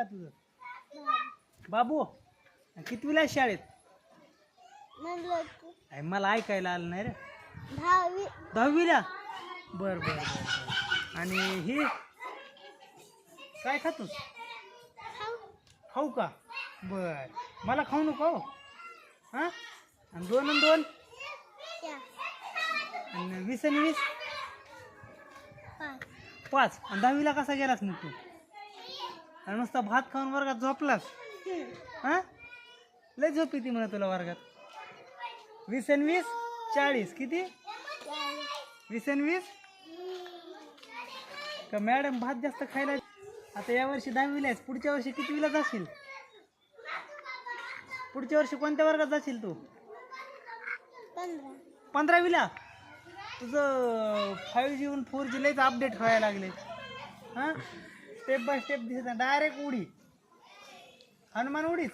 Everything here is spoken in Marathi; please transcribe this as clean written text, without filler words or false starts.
का तुझं? बाबू कितवीला आहे शाळेत? अरे मला ऐकायला आलं नाही रे. 10वीला. बर बर बर. आणि ही काय खातोस? खाऊ का? बर. मला खाऊ नको हो. हां आणि 2 आणि 2 आणि 20 आणि 20 5. आणि 10वीला कसा गेलास मग तू? आणि नुसता भात खाऊन वर्गात झोपलास? हां लय झोप येते म्हणा तुला वर्गात. 20 आणि 20 40 किती? 20 आणि 20 का मॅडम भात जास्त खायला. आता या वर्षी 10वीला आहेस, पुढच्या वर्षी कितवीला जाशील? पुढच्या वर्षी कोणत्या वर्गात जाशील तू? 15वीला. तुझं 5G आणि 4G लयच अपडेट व्हायला लागले. हां स्टेप बाय स्टेप दिसत डायरेक्ट उडी, हनुमान उडीच.